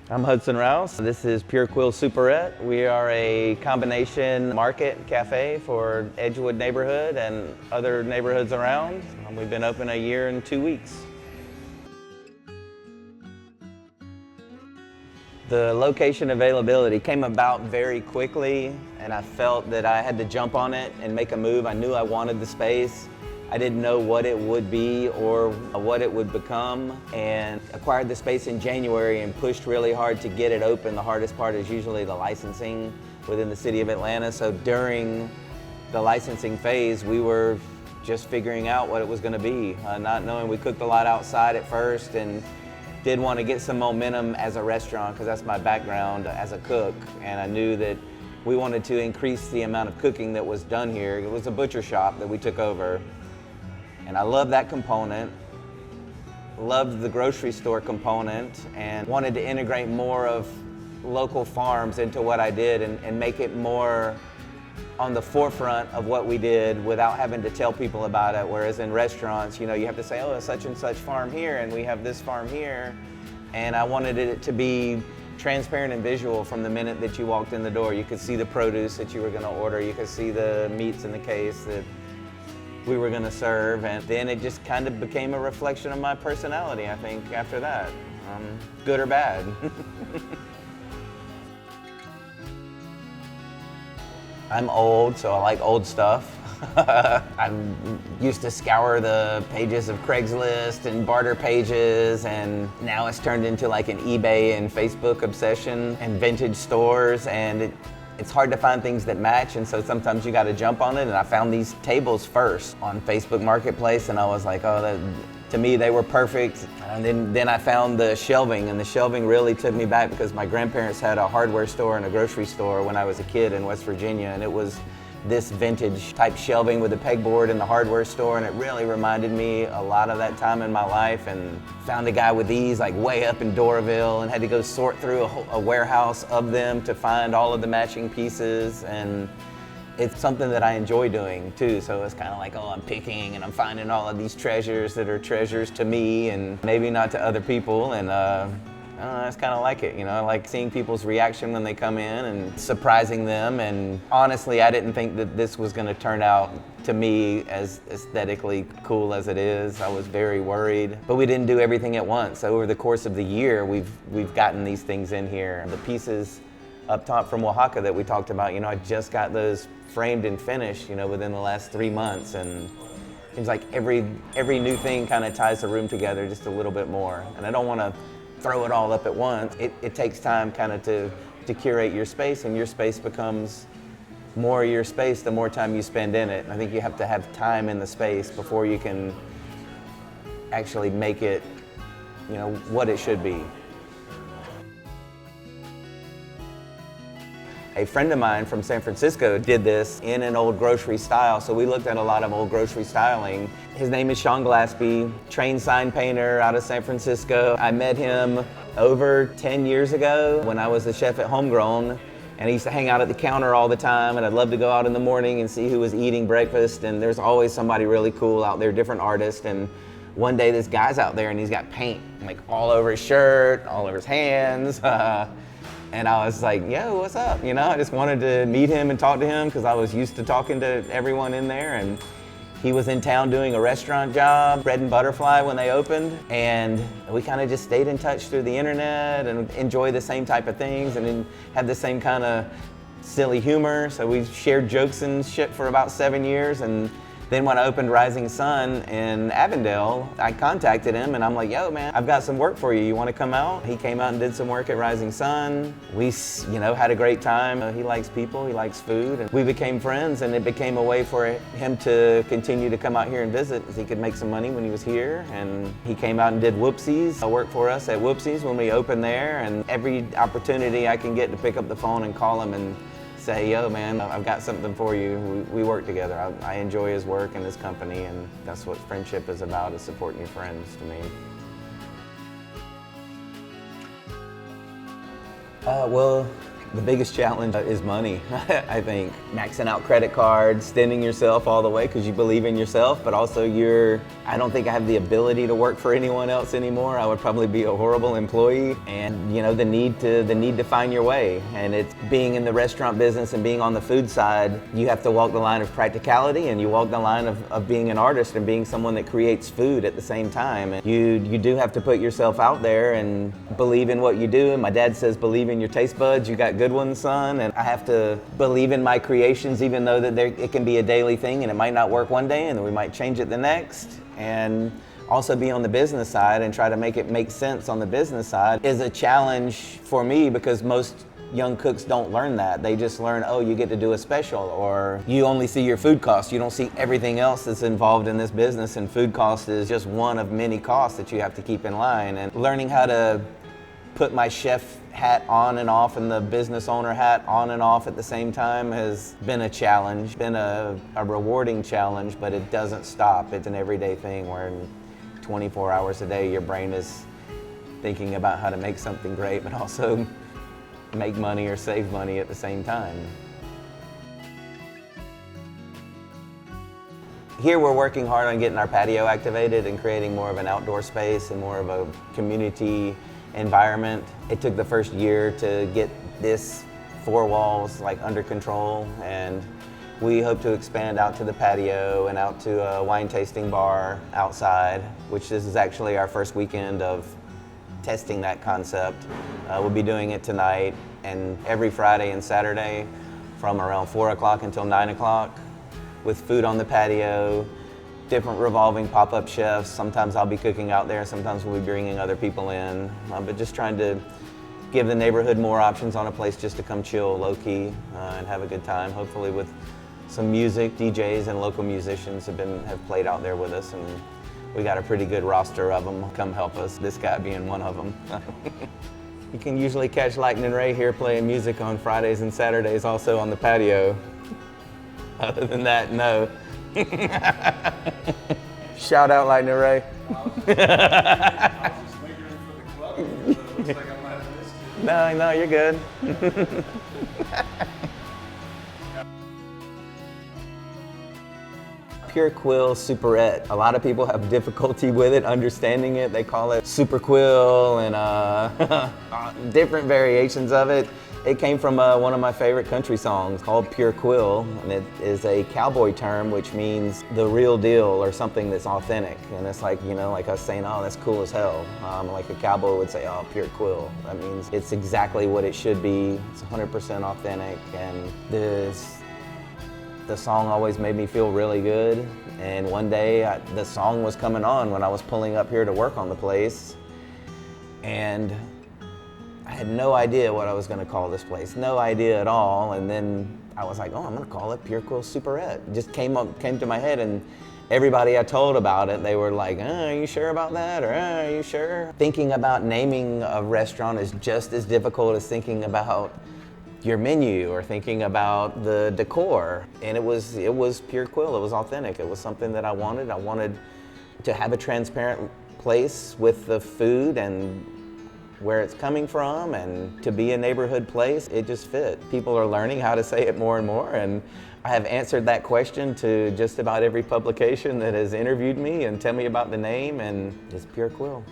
I'm Hudson Rouse. This is Pure Quill Superette. We are a combination market cafe for Edgewood neighborhood and other neighborhoods around. We've been open a year and 2 weeks. The location availability came about very quickly, and I felt that I had to jump on it and make a move. I knew I wanted the space. I didn't know what it would be or what it would become, and acquired the space in January and pushed really hard to get it open. The hardest part is usually the licensing within the city of Atlanta. So during the licensing phase, we were just figuring out what it was going to be, not knowing. We cooked a lot outside at first and did want to get some momentum as a restaurant because that's my background as a cook, and I knew that we wanted to increase the amount of cooking that was done here. It was a butcher shop that we took over, and I love that component, loved the grocery store component, and wanted to integrate more of local farms into what I did and make it more on the forefront of what we did without having to tell people about it. Whereas in restaurants, you have to say, oh, it's such and such farm here and we have this farm here. And I wanted it to be transparent and visual from the minute that you walked in the door. You could see the produce that you were going to order. You could see the meats in the case that we were going to serve. And then it just kind of became a reflection of my personality, I think, after that, good or bad. I'm old, so I like old stuff. I used to scour the pages of Craigslist and barter pages, and now it's turned into like an eBay and Facebook obsession and vintage stores, and it's hard to find things that match, and so sometimes you got to jump on it. And I found these tables first on Facebook Marketplace, and I was like, oh, to me they were perfect. And then I found the shelving, and the shelving really took me back because my grandparents had a hardware store and a grocery store when I was a kid in West Virginia, and it was this vintage type shelving with the pegboard in the hardware store, and it really reminded me a lot of that time in my life. And found a guy with these like way up in Doraville and had to go sort through a warehouse of them to find all of the matching pieces, and it's something that I enjoy doing too. So it's kind of like, oh, I'm picking and I'm finding all of these treasures that are treasures to me and maybe not to other people, and I don't know, I just kind of like it, I like seeing people's reaction when they come in and surprising them. And honestly, I didn't think that this was going to turn out to me as aesthetically cool as it is. I was very worried, but we didn't do everything at once. So over the course of the year, we've gotten these things in here. The pieces up top from Oaxaca that we talked about, I just got those framed and finished, within the last 3 months, and it seems like every new thing kind of ties the room together just a little bit more. And I don't want to throw it all up at once. It takes time kind of to curate your space, and your space becomes more your space the more time you spend in it. And I think you have to have time in the space before you can actually make it, what it should be. A friend of mine from San Francisco did this in an old grocery style, so we looked at a lot of old grocery styling. His name is Sean Glaspie, trained sign painter out of San Francisco. I met him over 10 years ago when I was the chef at Homegrown, and he used to hang out at the counter all the time, and I'd love to go out in the morning and see who was eating breakfast, and there's always somebody really cool out there, different artists. And one day this guy's out there and he's got paint like all over his shirt, all over his hands. And I was like, yo, what's up? I just wanted to meet him and talk to him because I was used to talking to everyone in there. And he was in town doing a restaurant job, Bread and Butterfly, when they opened. And we kind of just stayed in touch through the internet and enjoy the same type of things and had the same kind of silly humor. So we shared jokes and shit for about 7 years. And then when I opened Rising Sun in Avondale, I contacted him and I'm like, yo man, I've got some work for you. You want to come out? He came out and did some work at Rising Sun. We, had a great time. He likes people, he likes food, and we became friends, and it became a way for him to continue to come out here and visit because he could make some money when he was here. And he came out and did Whoopsies. I worked for us at Whoopsies when we opened there, and every opportunity I can get to pick up the phone and call him and say, yo man, I've got something for you. We work together. I enjoy his work and his company, and that's what friendship is about, is supporting your friends to me. Well, The biggest challenge is money, I think. Maxing out credit cards, extending yourself all the way because you believe in yourself, but also I don't think I have the ability to work for anyone else anymore. I would probably be a horrible employee. And you know, the need to find your way. And it's being in the restaurant business and being on the food side, you have to walk the line of practicality and you walk the line of being an artist and being someone that creates food at the same time. And you do have to put yourself out there and believe in what you do. And my dad says, believe in your taste buds, you got good ones, son. And I have to believe in my creations, even though that it can be a daily thing and it might not work one day and then we might change it the next. And also be on the business side and try to make it make sense on the business side is a challenge for me because most young cooks don't learn that. They just learn, oh, you get to do a special, or you only see your food costs. You don't see everything else that's involved in this business, and food cost is just one of many costs that you have to keep in line. And learning how to put my chef hat on and off and the business owner hat on and off at the same time has been a challenge, been a rewarding challenge, but it doesn't stop. It's an everyday thing where 24 hours a day your brain is thinking about how to make something great, but also make money or save money at the same time. Here we're working hard on getting our patio activated and creating more of an outdoor space and more of a community environment. It took the first year to get this 4 walls like under control, and we hope to expand out to the patio and out to a wine tasting bar outside, which this is actually our first weekend of testing that concept. We'll be doing it tonight and every Friday and Saturday from around 4 o'clock until 9 o'clock with food on the patio, different revolving pop-up chefs. Sometimes I'll be cooking out there, sometimes we'll be bringing other people in, but just trying to give the neighborhood more options on a place just to come chill low-key and have a good time, hopefully with some music. DJs and local musicians have played out there with us, and we got a pretty good roster of them come help us, this guy being one of them. You can usually catch Lightning Ray here playing music on Fridays and Saturdays also on the patio. Other than that, no. Shout out Lightning Ray. I was just waiting for the club, but it looks like I might have missed it. No, you're good. Pure Quill Superette. A lot of people have difficulty with it, understanding it. They call it Super Quill and different variations of it. It came from one of my favorite country songs called Pure Quill, and it is a cowboy term which means the real deal or something that's authentic. And it's like, you know, like us saying, oh, that's cool as hell. Like a cowboy would say, oh, pure quill. That means it's exactly what it should be. It's 100% authentic, and the song always made me feel really good. And one day, the song was coming on when I was pulling up here to work on the place, and I had no idea what I was going to call this place, no idea at all. And then I was like, oh, I'm going to call it Pure Quill Superette. It just came to my head, and everybody I told about it, they were like, are you sure about that? Or are you sure? Thinking about naming a restaurant is just as difficult as thinking about your menu or thinking about the decor. And it was Pure Quill. It was authentic. It was something that I wanted. I wanted to have a transparent place with the food and where it's coming from, and to be a neighborhood place. It just fit. People are learning how to say it more and more, and I have answered that question to just about every publication that has interviewed me and tell me about the name, and it's Pure Quill.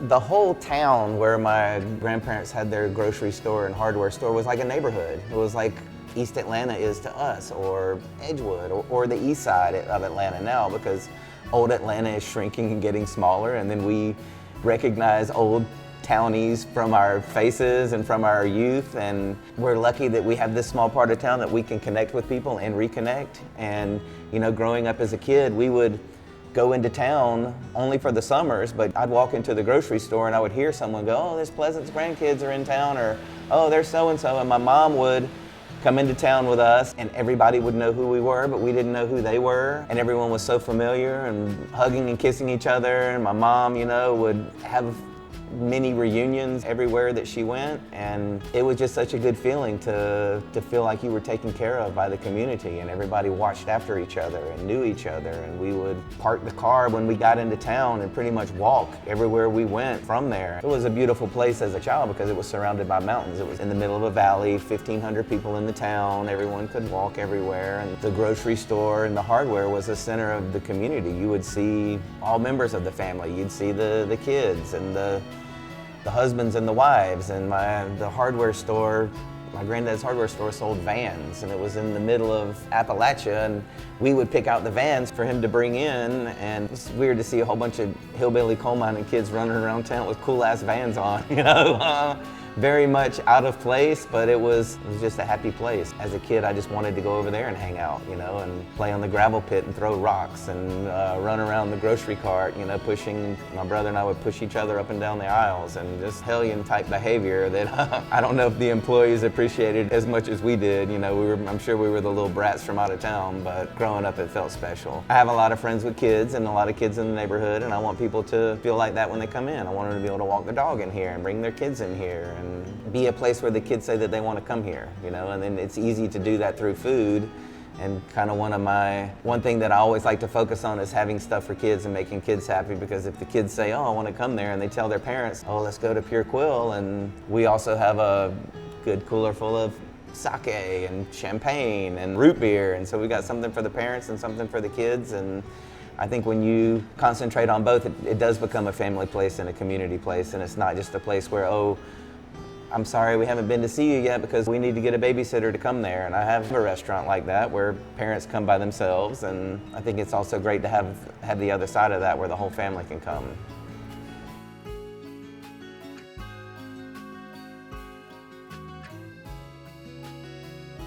The whole town where my grandparents had their grocery store and hardware store was like a neighborhood. It was like East Atlanta is to us, or Edgewood, or the east side of Atlanta now, because old Atlanta is shrinking and getting smaller, and then we recognize old townies from our faces and from our youth, and we're lucky that we have this small part of town that we can connect with people and reconnect. And you know, growing up as a kid, we would go into town only for the summers, but I'd walk into the grocery store and I would hear someone go, oh, there's Pleasant's grandkids are in town, or oh, there's so-and-so, and my mom would come into town with us, and everybody would know who we were, but we didn't know who they were. And everyone was so familiar and hugging and kissing each other. And my mom, you know, would have mini reunions everywhere that she went, and it was just such a good feeling to feel like you were taken care of by the community, and everybody watched after each other and knew each other, and we would park the car when we got into town and pretty much walk everywhere we went from there. It was a beautiful place as a child because it was surrounded by mountains. It was in the middle of a valley, 1,500 people in the town, everyone could walk everywhere, and the grocery store and the hardware was the center of the community. You would see all members of the family. You'd see the kids and the husbands and the wives, and the hardware store, my granddad's hardware store sold vans, and it was in the middle of Appalachia, and we would pick out the vans for him to bring in, and it's weird to see a whole bunch of hillbilly coal mining kids running around town with cool ass vans on, you know? Very much out of place, but it was just a happy place. As a kid, I just wanted to go over there and hang out, you know, and play on the gravel pit and throw rocks and run around the grocery cart, you know, my brother and I would push each other up and down the aisles, and just hellion type behavior that I don't know if the employees appreciated as much as we did. You know, I'm sure we were the little brats from out of town, but growing up it felt special. I have a lot of friends with kids and a lot of kids in the neighborhood, and I want people to feel like that when they come in. I want them to be able to walk their dog in here and bring their kids in here, and be a place where the kids say that they want to come here, you know, and then it's easy to do that through food. And kind of one thing that I always like to focus on is having stuff for kids and making kids happy, because if the kids say, oh, I want to come there, and they tell their parents, oh, let's go to Pure Quill, and we also have a good cooler full of sake and champagne and root beer, and so we got something for the parents and something for the kids. And I think when you concentrate on both, it does become a family place and a community place, and it's not just a place where, oh, I'm sorry we haven't been to see you yet because we need to get a babysitter to come there. And I have a restaurant like that where parents come by themselves, and I think it's also great to have the other side of that where the whole family can come.